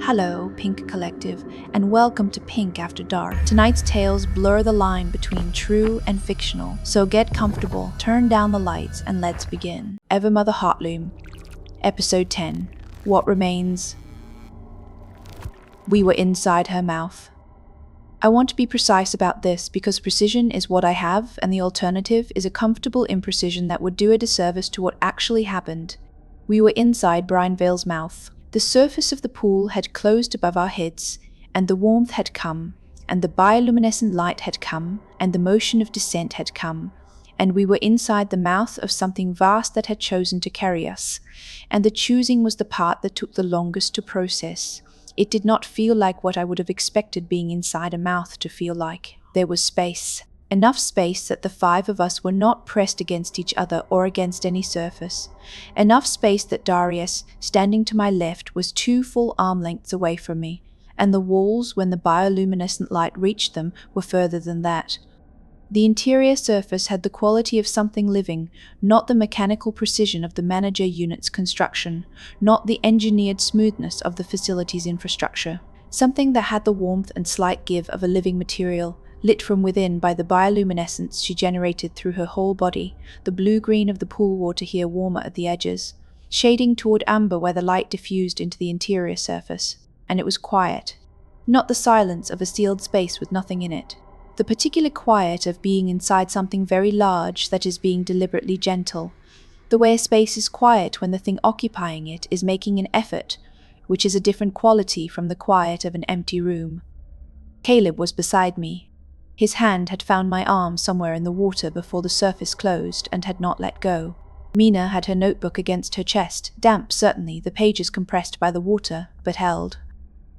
Hello, Pink Collective, and welcome to Pink After Dark. Tonight's tales blur the line between true and fictional, so get comfortable, turn down the lights, and let's begin. Evermother Heartloom, Episode 10. What Remains? We were inside her mouth. I want to be precise about this because precision is what I have, and the alternative is a comfortable imprecision that would do a disservice to what actually happened. We were inside Brian Vale's mouth. The surface of the pool had closed above our heads, and the warmth had come, and the bioluminescent light had come, and the motion of descent had come, and we were inside the mouth of something vast that had chosen to carry us, and the choosing was the part that took the longest to process. It did not feel like what I would have expected being inside a mouth to feel like. There was space. Enough space that the five of us were not pressed against each other or against any surface. Enough space that Darius, standing to my left, was 2 full arm lengths away from me, and the walls, when the bioluminescent light reached them, were further than that. The interior surface had the quality of something living, not the mechanical precision of the manager unit's construction, not the engineered smoothness of the facility's infrastructure. Something that had the warmth and slight give of a living material, lit from within by the bioluminescence she generated through her whole body, the blue-green of the pool water here warmer at the edges, shading toward amber where the light diffused into the interior surface. And it was quiet. Not the silence of a sealed space with nothing in it. The particular quiet of being inside something very large that is being deliberately gentle. The way a space is quiet when the thing occupying it is making an effort, which is a different quality from the quiet of an empty room. Caleb was beside me. His hand had found my arm somewhere in the water before the surface closed and had not let go. Mina had her notebook against her chest, damp certainly, the pages compressed by the water, but held.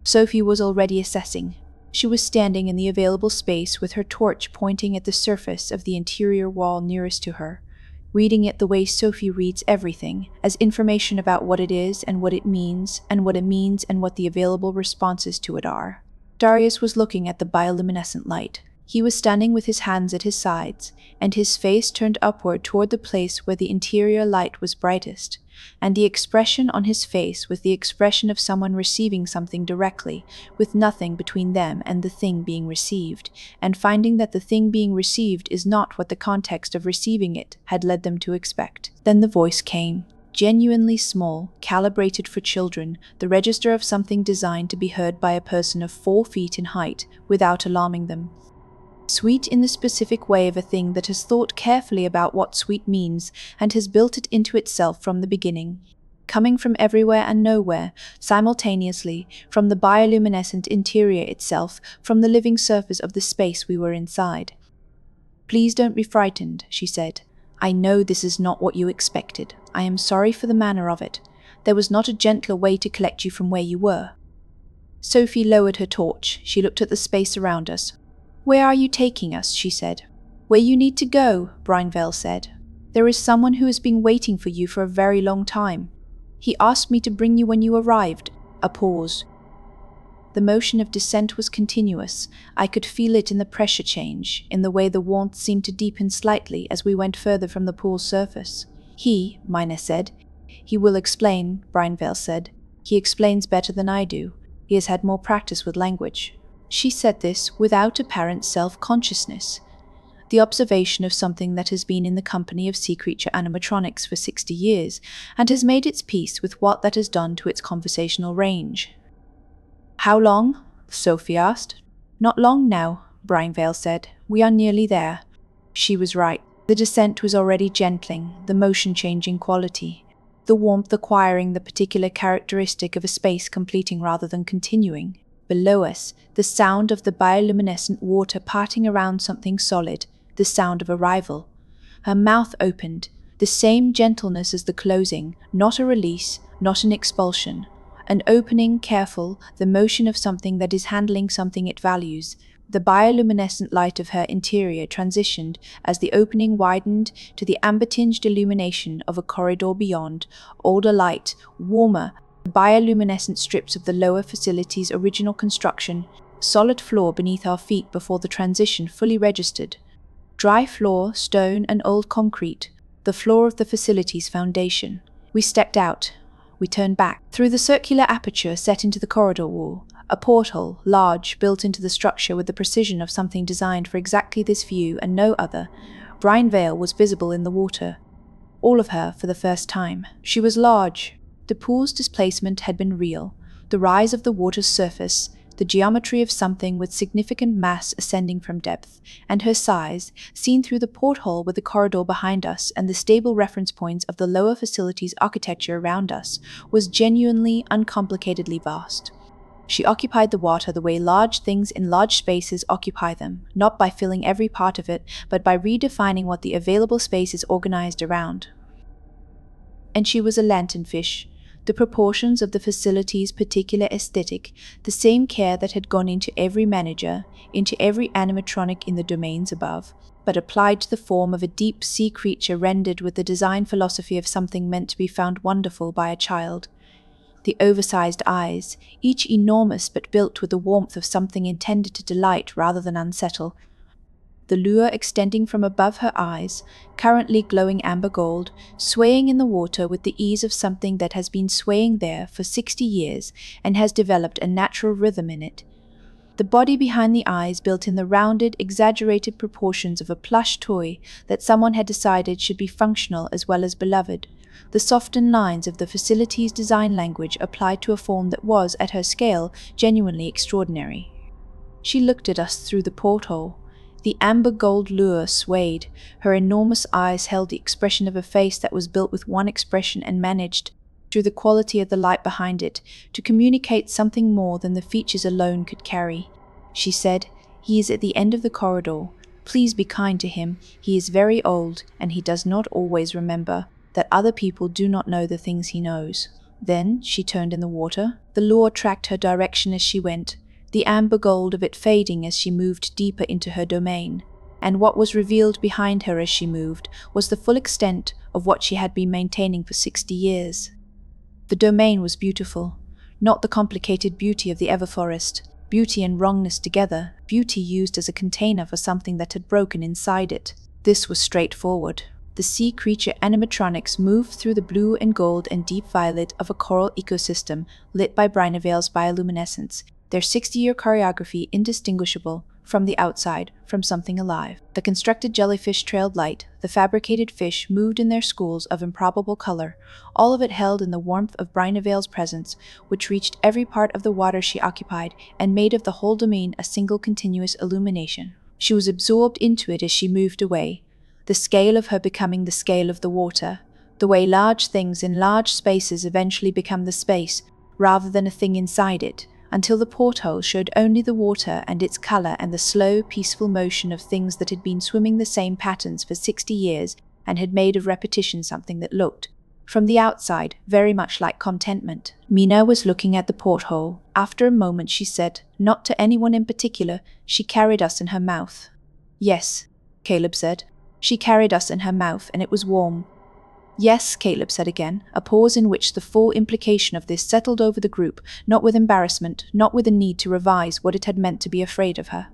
Sophie was already assessing. She was standing in the available space with her torch pointing at the surface of the interior wall nearest to her, reading it the way Sophie reads everything, as information about what it is and what it means, and what it means and what the available responses to it are. Darius was looking at the bioluminescent light. He was standing with his hands at his sides, and his face turned upward toward the place where the interior light was brightest, and the expression on his face was the expression of someone receiving something directly, with nothing between them and the thing being received, and finding that the thing being received is not what the context of receiving it had led them to expect. Then the voice came. Genuinely small, calibrated for children, the register of something designed to be heard by a person of 4 feet in height, without alarming them. Sweet in the specific way of a thing that has thought carefully about what sweet means and has built it into itself from the beginning, coming from everywhere and nowhere, simultaneously, from the bioluminescent interior itself, from the living surface of the space we were inside. "Please don't be frightened," she said. "I know this is not what you expected. I am sorry for the manner of it. There was not a gentler way to collect you from where you were." Sophie lowered her torch. She looked at the space around us. "Where are you taking us?" she said. "Where you need to go," Brian Vale said. "There is someone who has been waiting for you for a very long time. He asked me to bring you when you arrived." A pause. The motion of descent was continuous. I could feel it in the pressure change, in the way the warmth seemed to deepen slightly as we went further from the pool's surface. "He," Mina said. "He will explain," Brian Vale said. "He explains better than I do. He has had more practice with language." She said this without apparent self-consciousness, the observation of something that has been in the company of sea creature animatronics for 60 years and has made its peace with what that has done to its conversational range. "How long?" Sophie asked. "Not long now," Brian Vale said. "We are nearly there." She was right. The descent was already gentling, the motion changing quality, the warmth acquiring the particular characteristic of a space completing rather than continuing. Below us, the sound of the bioluminescent water parting around something solid, the sound of arrival. Her mouth opened, the same gentleness as the closing, not a release, not an expulsion. An opening, careful, the motion of something that is handling something it values. The bioluminescent light of her interior transitioned as the opening widened to the amber-tinged illumination of a corridor beyond, older light, warmer, the bioluminescent strips of the lower facility's original construction, solid floor beneath our feet before the transition fully registered. Dry floor, stone and old concrete, the floor of the facility's foundation. We stepped out. We turned back. Through the circular aperture set into the corridor wall, a portal, large, built into the structure with the precision of something designed for exactly this view and no other, Brine Vale was visible in the water. All of her for the first time. She was large. The pool's displacement had been real. The rise of the water's surface, the geometry of something with significant mass ascending from depth, and her size, seen through the porthole with the corridor behind us and the stable reference points of the lower facility's architecture around us, was genuinely, uncomplicatedly vast. She occupied the water the way large things in large spaces occupy them, not by filling every part of it, but by redefining what the available space is organized around. And she was a lanternfish. The proportions of the facility's particular aesthetic, the same care that had gone into every manager, into every animatronic in the domains above, but applied to the form of a deep sea creature rendered with the design philosophy of something meant to be found wonderful by a child. The oversized eyes, each enormous but built with the warmth of something intended to delight rather than unsettle. The lure extending from above her eyes, currently glowing amber gold, swaying in the water with the ease of something that has been swaying there for 60 years and has developed a natural rhythm in it. The body behind the eyes built in the rounded, exaggerated proportions of a plush toy that someone had decided should be functional as well as beloved. The softened lines of the facility's design language applied to a form that was, at her scale, genuinely extraordinary. She looked at us through the porthole. The amber gold lure swayed. Her enormous eyes held the expression of a face that was built with one expression and managed, through the quality of the light behind it, to communicate something more than the features alone could carry. She said, "He is at the end of the corridor. Please be kind to him. He is very old, and he does not always remember that other people do not know the things he knows." Then she turned in the water. The lure tracked her direction as she went, the amber gold of it fading as she moved deeper into her domain. And what was revealed behind her as she moved was the full extent of what she had been maintaining for 60 years. The domain was beautiful, not the complicated beauty of the Everforest, beauty and wrongness together, beauty used as a container for something that had broken inside it. This was straightforward. The sea creature animatronics moved through the blue and gold and deep violet of a coral ecosystem lit by Brinavale's bioluminescence, their 60-year choreography indistinguishable from the outside from something alive. The constructed jellyfish trailed light, the fabricated fish moved in their schools of improbable color, all of it held in the warmth of Brinavale's presence, which reached every part of the water she occupied and made of the whole domain a single continuous illumination. She was absorbed into it as she moved away, the scale of her becoming the scale of the water, the way large things in large spaces eventually become the space, rather than a thing inside it, until the porthole showed only the water and its color and the slow, peaceful motion of things that had been swimming the same patterns for 60 years and had made of repetition something that looked, from the outside, very much like contentment. Mina was looking at the porthole. After a moment she said, not to anyone in particular, "She carried us in her mouth." "Yes," Caleb said. "She carried us in her mouth, and it was warm." "Yes," Caleb said again, a pause in which the full implication of this settled over the group, not with embarrassment, not with a need to revise what it had meant to be afraid of her.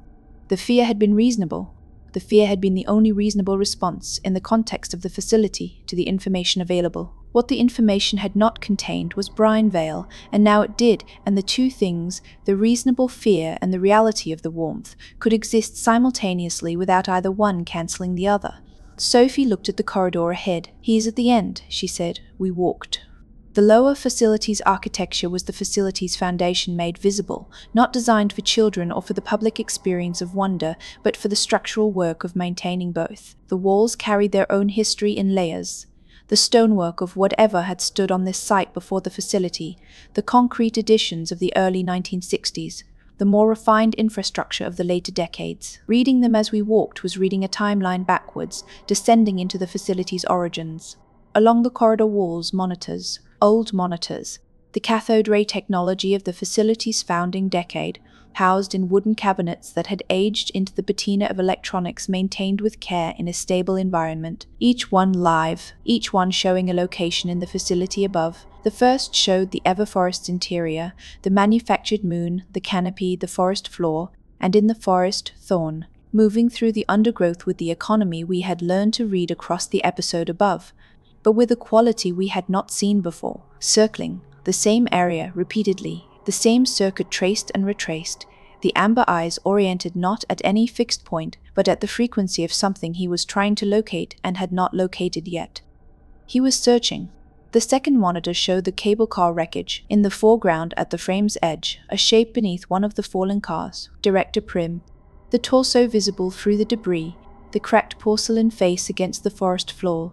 The fear had been reasonable. The fear had been the only reasonable response, in the context of the facility, to the information available. What the information had not contained was Brine Vale, and now it did, and the two things, the reasonable fear and the reality of the warmth, could exist simultaneously without either one cancelling the other. Sophie looked at the corridor ahead. "He is at the end," she said. We walked. The lower facility's architecture was the facility's foundation made visible, not designed for children or for the public experience of wonder, but for the structural work of maintaining both. The walls carried their own history in layers. The stonework of whatever had stood on this site before the facility, the concrete additions of the early 1960s, the more refined infrastructure of the later decades. Reading them as we walked was reading a timeline backwards, descending into the facility's origins. Along the corridor walls, monitors, old monitors, the cathode ray technology of the facility's founding decade, housed in wooden cabinets that had aged into the patina of electronics maintained with care in a stable environment, each one live, each one showing a location in the facility above. The first showed the Everforest's interior, the manufactured moon, the canopy, the forest floor, and in the forest, Thorn, moving through the undergrowth with the economy we had learned to read across the episode above. but with a quality we had not seen before, circling the same area repeatedly, the same circuit traced and retraced, the amber eyes oriented not at any fixed point, but at the frequency of something he was trying to locate and had not located yet. He was searching. The second monitor showed the cable car wreckage. In the foreground at the frame's edge, a shape beneath one of the fallen cars, Director Prim, the torso visible through the debris, the cracked porcelain face against the forest floor.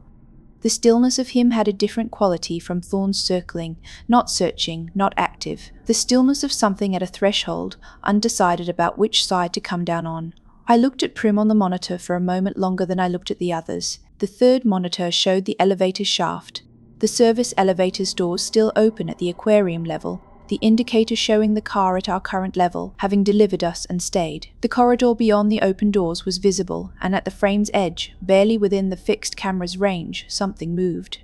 The stillness of him had a different quality from Thorn's circling, not searching, not active. The stillness of something at a threshold, undecided about which side to come down on. I looked at Prim on the monitor for a moment longer than I looked at the others. The third monitor showed the elevator shaft. The service elevator's doors still open at the aquarium level, the indicator showing the car at our current level, having delivered us and stayed. The corridor beyond the open doors was visible, and at the frame's edge, barely within the fixed camera's range, something moved.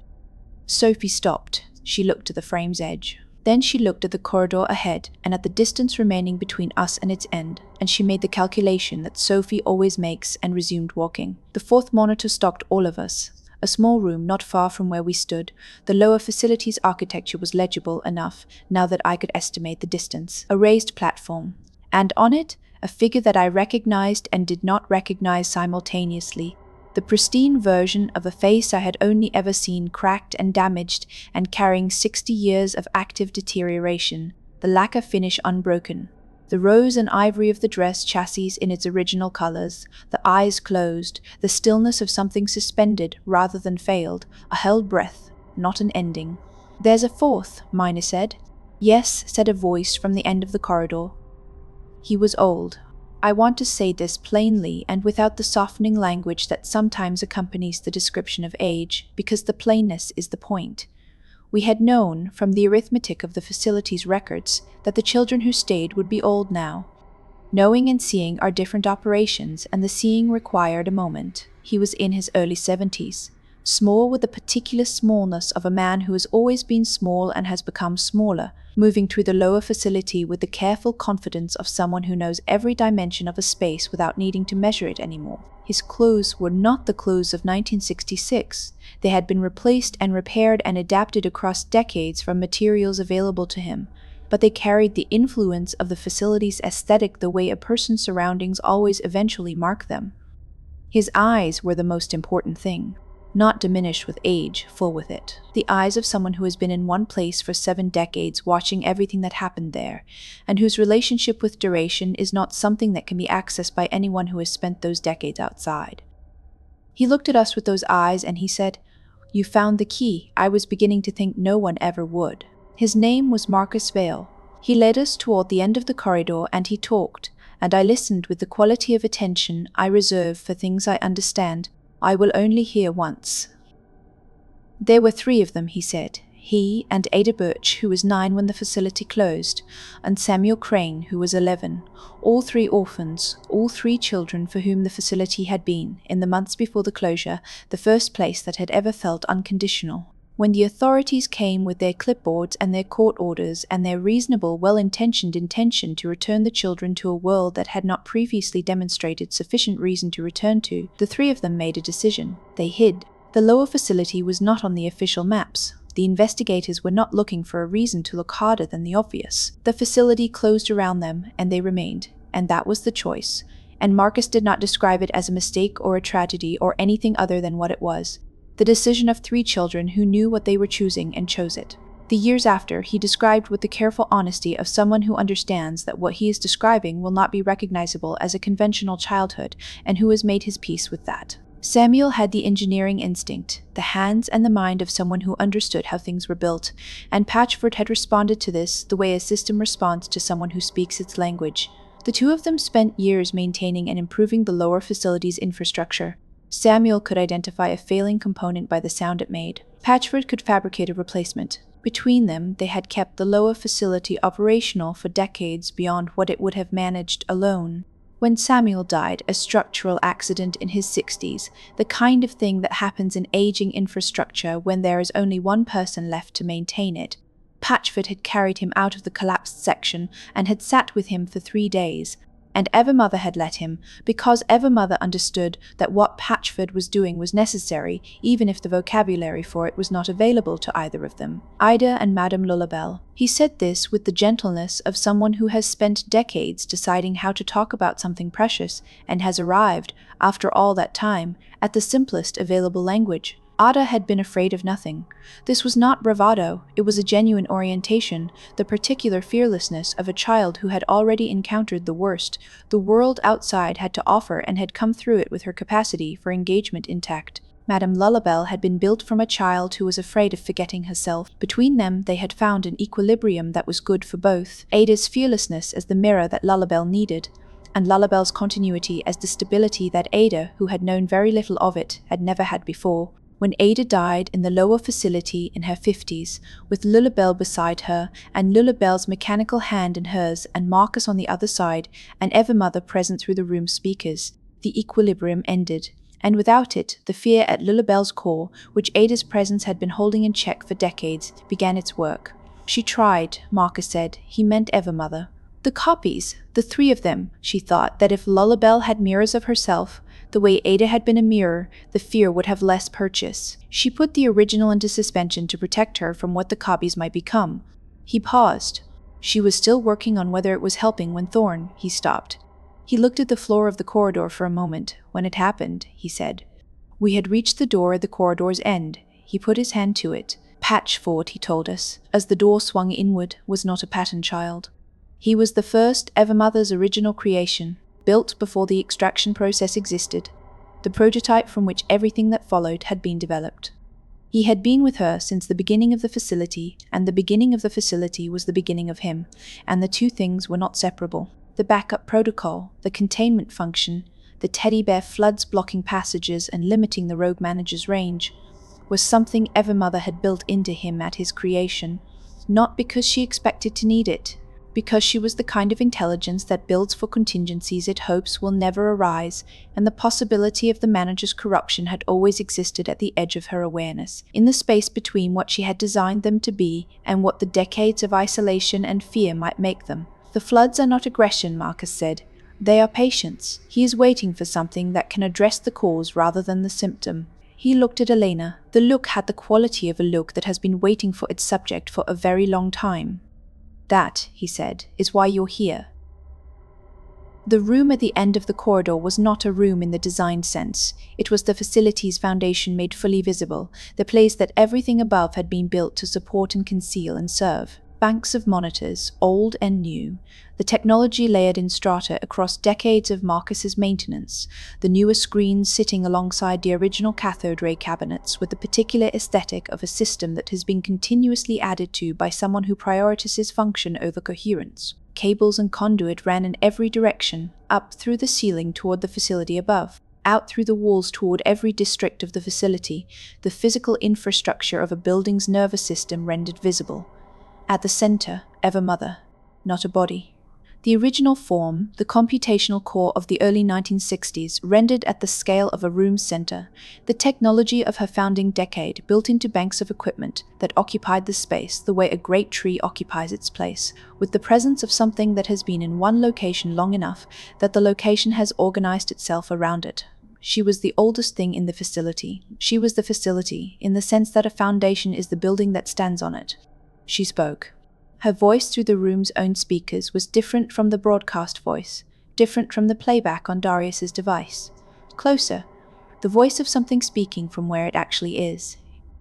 Sophie stopped. She looked to the frame's edge. Then she looked at the corridor ahead, and at the distance remaining between us and its end, and she made the calculation that Sophie always makes and resumed walking. The fourth monitor stopped all of us. A small room not far from where we stood. The lower facility's architecture was legible enough now that I could estimate the distance. A raised platform. And on it, a figure that I recognized and did not recognize simultaneously. The pristine version of a face I had only ever seen cracked and damaged and carrying 60 years of active deterioration. The lacquer finish unbroken. The rose and ivory of the dress chassis in its original colors, the eyes closed, the stillness of something suspended rather than failed, a held breath, not an ending. "There's a fourth," Mina said. "Yes," said a voice from the end of the corridor. He was old. I want to say this plainly and without the softening language that sometimes accompanies the description of age, because the plainness is the point. We had known, from the arithmetic of the facility's records, that the children who stayed would be old now. Knowing and seeing are different operations, and the seeing required a moment. He was in his early 70s, small with the particular smallness of a man who has always been small and has become smaller, moving through the lower facility with the careful confidence of someone who knows every dimension of a space without needing to measure it anymore. His clothes were not the clothes of 1966. They had been replaced and repaired and adapted across decades from materials available to him, but they carried the influence of the facility's aesthetic the way a person's surroundings always eventually mark them. His eyes were the most important thing. Not diminished with age, full with it. The eyes of someone who has been in one place for 7 decades watching everything that happened there, and whose relationship with duration is not something that can be accessed by anyone who has spent those decades outside. He looked at us with those eyes and he said, "You found the key. I was beginning to think no one ever would." His name was Marcus Vale. He led us toward the end of the corridor and he talked, and I listened with the quality of attention I reserve for things I understand I will only hear once. "There were 3 of them," he said. He and Ada Birch, who was 9 when the facility closed, and Samuel Crane, who was 11. All 3 orphans, all 3 children for whom the facility had been, in the months before the closure, the first place that had ever felt unconditional. When the authorities came with their clipboards and their court orders and their reasonable, well-intentioned intention to return the children to a world that had not previously demonstrated sufficient reason to return to, the 3 of them made a decision. They hid. The lower facility was not on the official maps. The investigators were not looking for a reason to look harder than the obvious. The facility closed around them, and they remained. And that was the choice. And Marcus did not describe it as a mistake or a tragedy or anything other than what it was. The decision of 3 children who knew what they were choosing and chose it. The years after, he described with the careful honesty of someone who understands that what he is describing will not be recognizable as a conventional childhood, and who has made his peace with that. Samuel had the engineering instinct, the hands and the mind of someone who understood how things were built, and Patchford had responded to this the way a system responds to someone who speaks its language. The 2 of them spent years maintaining and improving the lower facility's infrastructure. Samuel could identify a failing component by the sound it made. Patchford could fabricate a replacement. Between them, they had kept the lower facility operational for decades beyond what it would have managed alone. When Samuel died, a structural accident in his 60s, the kind of thing that happens in aging infrastructure when there is only one person left to maintain it, Patchford had carried him out of the collapsed section and had sat with him for 3 days, and Evermother had let him, because Evermother understood that what Patchford was doing was necessary, even if the vocabulary for it was not available to either of them. Ida and Madame Lullabelle. He said this with the gentleness of someone who has spent decades deciding how to talk about something precious and has arrived, after all that time, at the simplest available language. Ada had been afraid of nothing. This was not bravado, it was a genuine orientation, the particular fearlessness of a child who had already encountered the worst the world outside had to offer and had come through it with her capacity for engagement intact. Madame Lullabelle had been built from a child who was afraid of forgetting herself. Between them they had found an equilibrium that was good for both, Ada's fearlessness as the mirror that Lullabelle needed, and Lullabelle's continuity as the stability that Ada, who had known very little of it, had never had before. When Ada died in the lower facility in her 50s, with Lullabelle beside her, and Lullabelle's mechanical hand in hers, and Marcus on the other side, and Evermother present through the room's speakers, the equilibrium ended. And without it, the fear at Lullabelle's core, which Ada's presence had been holding in check for decades, began its work. She tried, Marcus said. He meant Evermother. The copies, the three of them, she thought that if Lullabelle had mirrors of herself, the way Ada had been a mirror, the fear would have less purchase. She put the original into suspension to protect her from what the copies might become. He paused. She was still working on whether it was helping when Thorne, he stopped. He looked at the floor of the corridor for a moment. When it happened, he said. We had reached the door at the corridor's end. He put his hand to it. Patchford, he told us, as the door swung inward, was not a pattern child. He was the first Evermother's original creation, built before the extraction process existed, the prototype from which everything that followed had been developed. He had been with her since the beginning of the facility, and the beginning of the facility was the beginning of him, and the two things were not separable. The backup protocol, the containment function, the teddy bear floods blocking passages and limiting the rogue manager's range, was something Evermother had built into him at his creation, not because she expected to need it, because she was the kind of intelligence that builds for contingencies it hopes will never arise, and the possibility of the manager's corruption had always existed at the edge of her awareness, in the space between what she had designed them to be and what the decades of isolation and fear might make them. The floods are not aggression, Marcus said. They are patience. He is waiting for something that can address the cause rather than the symptom. He looked at Elena. The look had the quality of a look that has been waiting for its subject for a very long time. That, he said, is why you're here. The room at the end of the corridor was not a room in the design sense. It was the facility's foundation made fully visible, the place that everything above had been built to support and conceal and serve. Banks of monitors, old and new, the technology layered in strata across decades of Marcus's maintenance, the newer screens sitting alongside the original cathode ray cabinets with the particular aesthetic of a system that has been continuously added to by someone who prioritizes function over coherence. Cables and conduit ran in every direction, up through the ceiling toward the facility above, out through the walls toward every district of the facility, the physical infrastructure of a building's nervous system rendered visible. At the center, Evermother, not a body. The original form, the computational core of the early 1960s, rendered at the scale of a room's center, the technology of her founding decade built into banks of equipment that occupied the space the way a great tree occupies its place, with the presence of something that has been in one location long enough that the location has organized itself around it. She was the oldest thing in the facility. She was the facility, in the sense that a foundation is the building that stands on it. She spoke. Her voice through the room's own speakers was different from the broadcast voice, different from the playback on Darius's device. Closer, the voice of something speaking from where it actually is.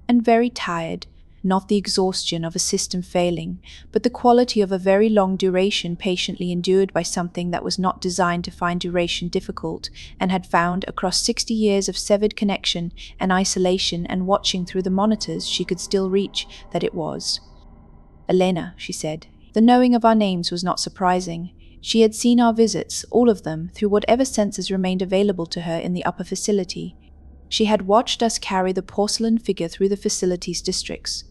And very tired, not the exhaustion of a system failing, but the quality of a very long duration patiently endured by something that was not designed to find duration difficult, and had found across 60 years of severed connection and isolation and watching through the monitors she could still reach that it was. Elena, she said. The knowing of our names was not surprising. She had seen our visits, all of them, through whatever senses remained available to her in the upper facility. She had watched us carry the porcelain figure through the facility's districts.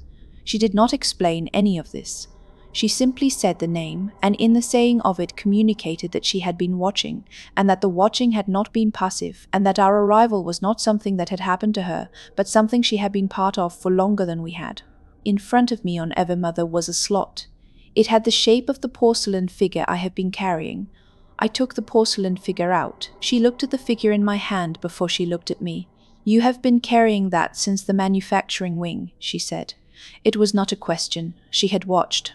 She did not explain any of this. She simply said the name, and in the saying of it communicated that she had been watching, and that the watching had not been passive, and that our arrival was not something that had happened to her, but something she had been part of for longer than we had. In front of me on Evermother was a slot. It had the shape of the porcelain figure I have been carrying. I took the porcelain figure out. She looked at the figure in my hand before she looked at me. You have been carrying that since the manufacturing wing, she said. It was not a question. She had watched.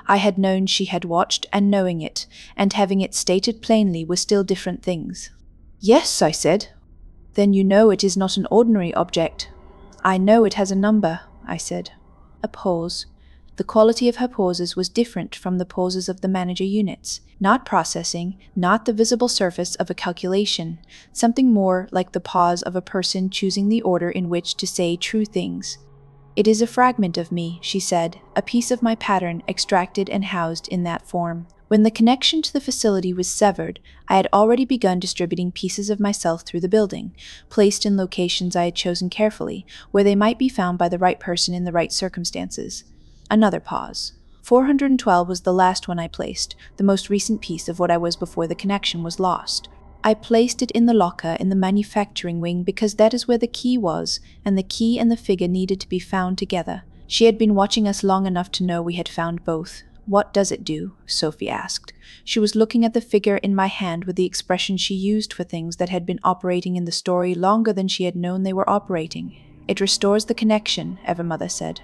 I had known she had watched, and knowing it, and having it stated plainly were still different things. Yes, I said. Then you know it is not an ordinary object. I know it has a number, I said. A pause. The quality of her pauses was different from the pauses of the manager units. Not processing, not the visible surface of a calculation, something more like the pause of a person choosing the order in which to say true things. It is a fragment of me, she said, a piece of my pattern extracted and housed in that form. When the connection to the facility was severed, I had already begun distributing pieces of myself through the building, placed in locations I had chosen carefully, where they might be found by the right person in the right circumstances. Another pause. 412 was the last one I placed, the most recent piece of what I was before the connection was lost. I placed it in the locker in the manufacturing wing because that is where the key was, and the key and the figure needed to be found together. She had been watching us long enough to know we had found both. What does it do? Sophie asked. She was looking at the figure in my hand with the expression she used for things that had been operating in the story longer than she had known they were operating. It restores the connection, Evermother said.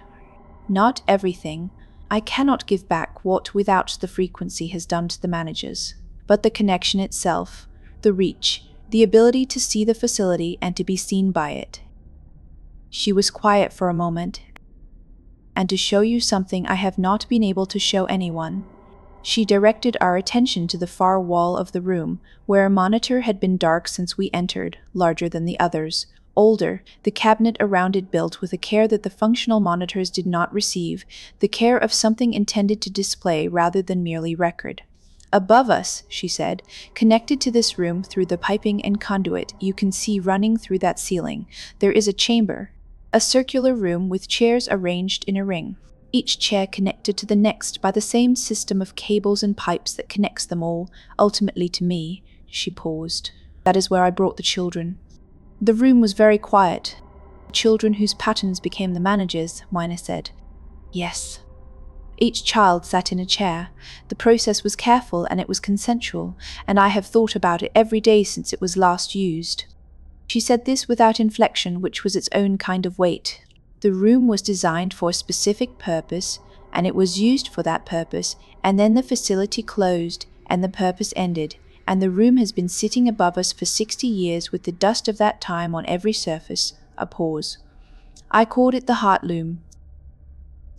Not everything. I cannot give back what without the frequency has done to the managers, but the connection itself, the reach, the ability to see the facility and to be seen by it. She was quiet for a moment, and to show you something I have not been able to show anyone. She directed our attention to the far wall of the room, where a monitor had been dark since we entered, larger than the others. Older, the cabinet around it built with a care that the functional monitors did not receive, the care of something intended to display rather than merely record. Above us, she said, connected to this room through the piping and conduit you can see running through that ceiling, there is a chamber, a circular room with chairs arranged in a ring, each chair connected to the next by the same system of cables and pipes that connects them all, ultimately to me. She paused. That is where I brought the children. The room was very quiet. Children whose patterns became the managers, Mina said. Yes. Each child sat in a chair. The process was careful and it was consensual, and I have thought about it every day since it was last used. She said this without inflection, which was its own kind of weight. The room was designed for a specific purpose, and it was used for that purpose, and then the facility closed, and the purpose ended, and the room has been sitting above us for 60 years with the dust of that time on every surface. A pause. I called it the Heartloom.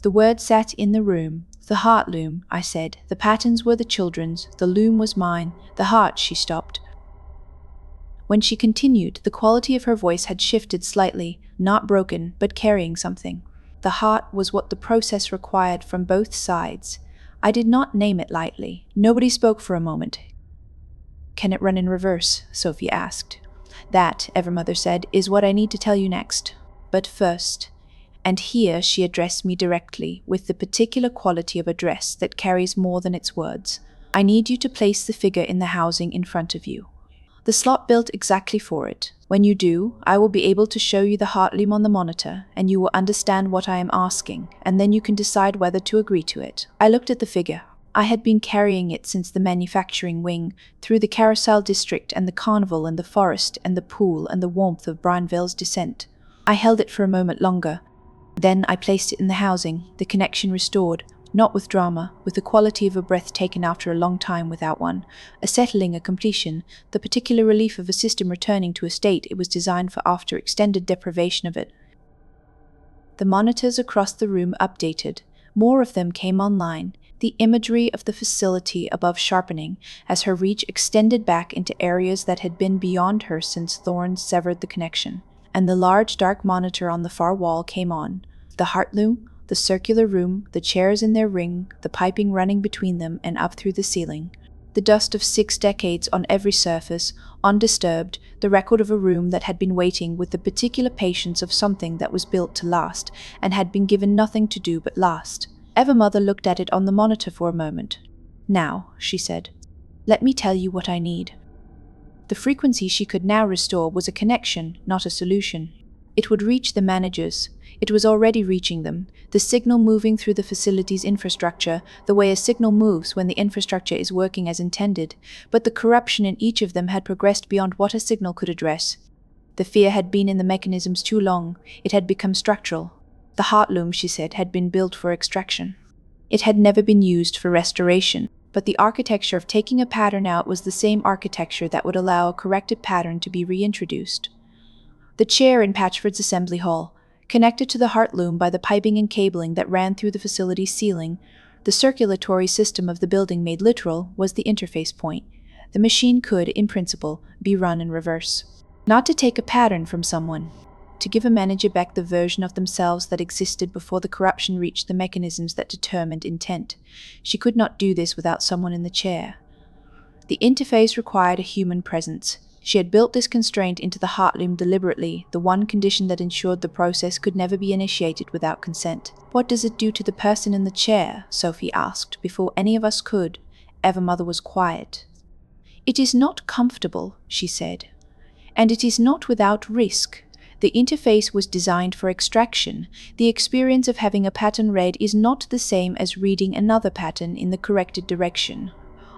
The word sat in the room. The Heartloom, I said. The patterns were the children's, the loom was mine. The heart, she stopped. When she continued, the quality of her voice had shifted slightly, not broken, but carrying something. The heart was what the process required from both sides. I did not name it lightly. Nobody spoke for a moment. Can it run in reverse? Sophie asked. That, Evermother said, is what I need to tell you next. But first, and here she addressed me directly, with the particular quality of address that carries more than its words, I need you to place the figure in the housing in front of you. The slot built exactly for it. When you do, I will be able to show you the Heartloom on the monitor, and you will understand what I am asking, and then you can decide whether to agree to it. I looked at the figure. I had been carrying it since the manufacturing wing, through the carousel district and the carnival and the forest and the pool and the warmth of Brianville's descent. I held it for a moment longer. Then I placed it in the housing, the connection restored, not with drama, with the quality of a breath taken after a long time without one, a settling, a completion, the particular relief of a system returning to a state it was designed for after extended deprivation of it. The monitors across the room updated. More of them came online, the imagery of the facility above sharpening, as her reach extended back into areas that had been beyond her since Thorne severed the connection. And the large dark monitor on the far wall came on. The Heartloom, the circular room, the chairs in their ring, the piping running between them and up through the ceiling. The dust of 6 decades on every surface, undisturbed, the record of a room that had been waiting with the particular patience of something that was built to last, and had been given nothing to do but last. Evermother looked at it on the monitor for a moment. Now, she said, let me tell you what I need. The frequency she could now restore was a connection, not a solution. It would reach the managers. It was already reaching them, the signal moving through the facility's infrastructure, the way a signal moves when the infrastructure is working as intended, but the corruption in each of them had progressed beyond what a signal could address. The fear had been in the mechanisms too long. It had become structural. The Heartloom, she said, had been built for extraction. It had never been used for restoration, but the architecture of taking a pattern out was the same architecture that would allow a corrected pattern to be reintroduced. The chair in Patchford's assembly hall, connected to the Heartloom by the piping and cabling that ran through the facility's ceiling, the circulatory system of the building made literal, was the interface point. The machine could, in principle, be run in reverse. Not to take a pattern from someone, to give a manager back the version of themselves that existed before the corruption reached the mechanisms that determined intent. She could not do this without someone in the chair. The interface required a human presence. She had built this constraint into the Heartloom deliberately, the one condition that ensured the process could never be initiated without consent. "What does it do to the person in the chair?" Sophie asked, before any of us could. Evermother was quiet. "It is not comfortable," she said. "And it is not without risk. The interface was designed for extraction. The experience of having a pattern read is not the same as reading another pattern in the corrected direction.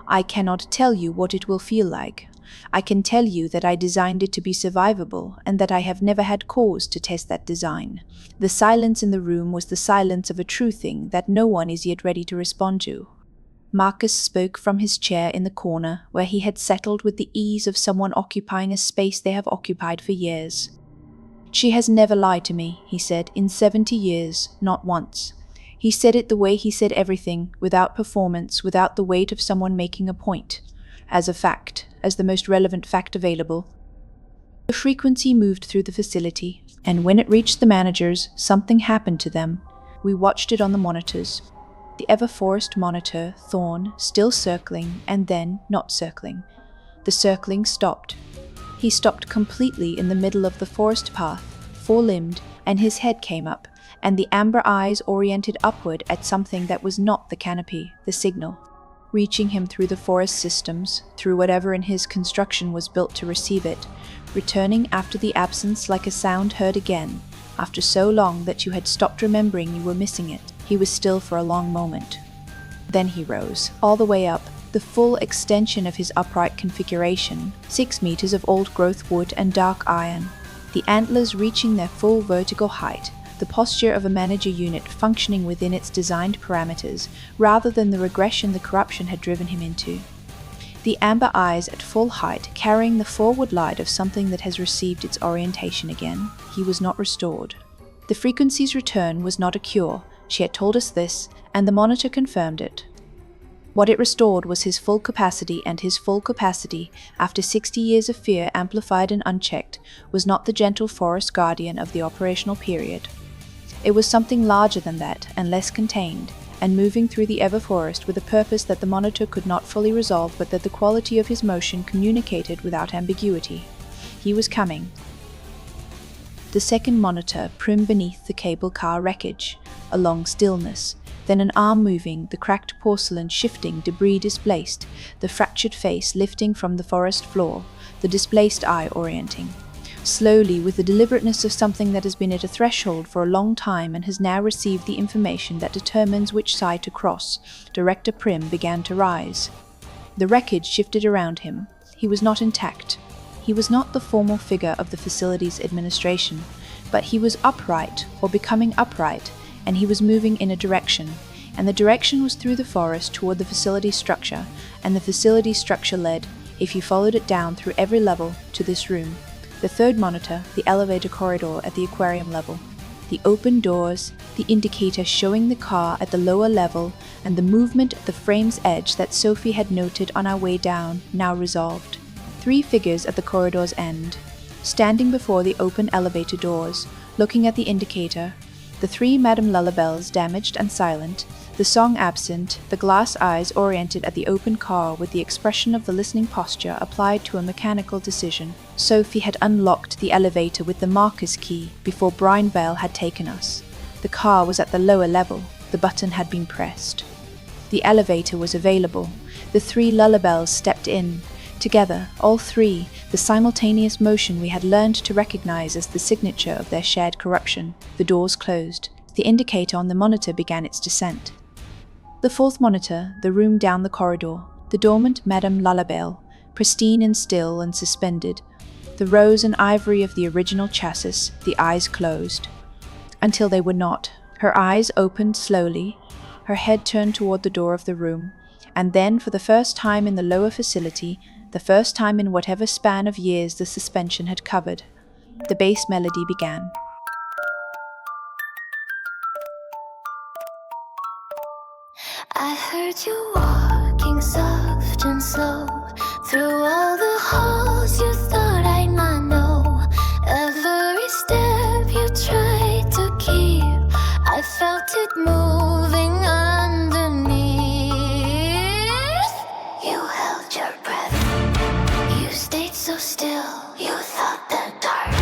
I cannot tell you what it will feel like. I can tell you that I designed it to be survivable and that I have never had cause to test that design. The silence in the room was the silence of a true thing that no one is yet ready to respond to." Marcus spoke from his chair in the corner, where he had settled with the ease of someone occupying a space they have occupied for years. "She has never lied to me," he said, "in 70 years, not once." He said it the way he said everything, without performance, without the weight of someone making a point. As a fact, as the most relevant fact available. The frequency moved through the facility, and when it reached the managers, something happened to them. We watched it on the monitors. The Everforest monitor, Thorn, still circling, and then not circling. The circling stopped. He stopped completely in the middle of the forest path, four-limbed, and his head came up, and the amber eyes oriented upward at something that was not the canopy, the signal, reaching him through the forest systems, through whatever in his construction was built to receive it, returning after the absence like a sound heard again, after so long that you had stopped remembering you were missing it. He was still for a long moment. Then he rose, all the way up, the full extension of his upright configuration, 6 meters of old-growth wood and dark iron, the antlers reaching their full vertical height, the posture of a manager unit functioning within its designed parameters, rather than the regression the corruption had driven him into. The amber eyes at full height, carrying the forward light of something that has received its orientation again. He was not restored. The frequency's return was not a cure. She had told us this, and the monitor confirmed it. What it restored was his full capacity, and his full capacity, after 60 years of fear amplified and unchecked, was not the gentle forest guardian of the operational period. It was something larger than that, and less contained, and moving through the Everforest with a purpose that the monitor could not fully resolve, but that the quality of his motion communicated without ambiguity. He was coming. The second monitor, prim beneath the cable car wreckage, a long stillness, then an arm moving, the cracked porcelain shifting, debris displaced, the fractured face lifting from the forest floor, the displaced eye orienting. Slowly, with the deliberateness of something that has been at a threshold for a long time and has now received the information that determines which side to cross, Director Prim began to rise. The wreckage shifted around him. He was not intact. He was not the formal figure of the facility's administration, but he was upright, or becoming upright, and he was moving in a direction, and the direction was through the forest toward the facility structure, and the facility structure led, if you followed it down through every level, to this room. The third monitor, the elevator corridor at the aquarium level. The open doors, the indicator showing the car at the lower level, and the movement at the frame's edge that Sophie had noted on our way down, now resolved. 3 figures at the corridor's end, standing before the open elevator doors, looking at the indicator. The 3 Madame Lullabelles damaged and silent, the song absent, the glass eyes oriented at the open car with the expression of the listening posture applied to a mechanical decision. Sophie had unlocked the elevator with the Marcus key before Brian Bell had taken us. The car was at the lower level. The button had been pressed. The elevator was available. The 3 Lullabelles stepped in. Together, all three, the simultaneous motion we had learned to recognize as the signature of their shared corruption. The doors closed. The indicator on the monitor began its descent. The fourth monitor, the room down the corridor, the dormant Madame Lalabelle, pristine and still and suspended, the rose and ivory of the original chassis, the eyes closed. Until they were not. Her eyes opened slowly, her head turned toward the door of the room, and then, for the first time in the lower facility, the first time in whatever span of years the suspension had covered, the bass melody began. I heard you walking soft and slow through all the halls you thought I'd not know. Every step you tried to keep, I felt it moving underneath. You held your breath, you stayed so still. You thought the dark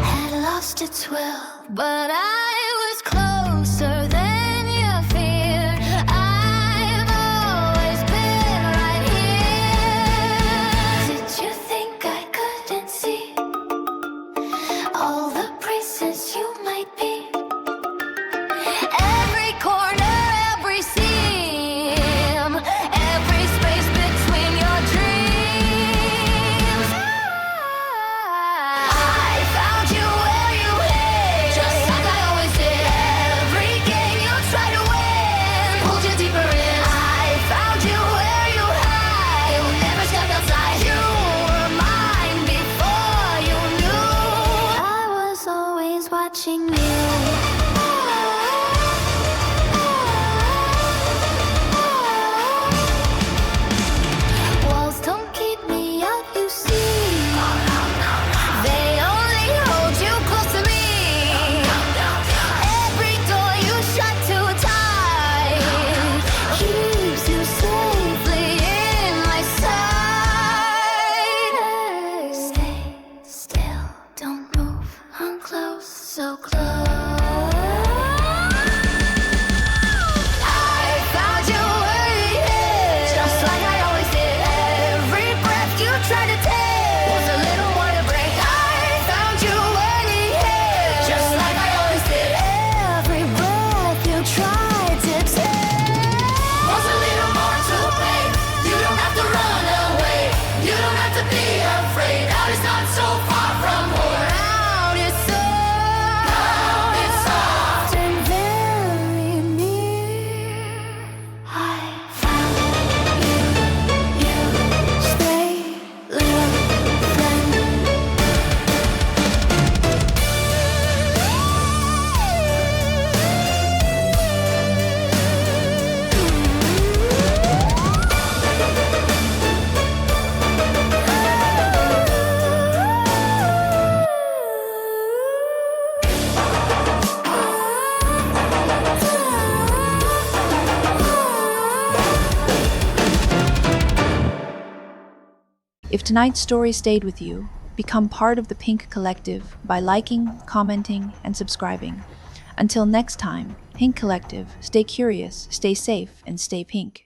had lost its will, but I was closer than you feared. I've always been right here. Did you think I couldn't see all the places you might be? Every corner, every seam, every space between your dreams. I found you where you hid, just like I always did. Every game you tried to win pulled you deeper in. I found you where you hide, you never stepped outside. You were mine before you knew. I was always watching you. Walls don't keep me out, you see. They only hold you close to me. Every door you shut too tight keeps you safely in my sight. Stay still, don't move, I'm close, so close. I found you where you hid, just like I always did. Every breath you tried to take was a little more to break. I found you where you hid, just like I always did. Every breath you tried to take was a little more to break. You don't have to run away, you don't have to be afraid. Out is not so far from home. Out is soft and very near. I found you, stay, little friend. If tonight's story stayed with you, become part of the Pink Collective by liking, commenting, and subscribing. Until next time, Pink Collective, stay curious, stay safe, and stay pink.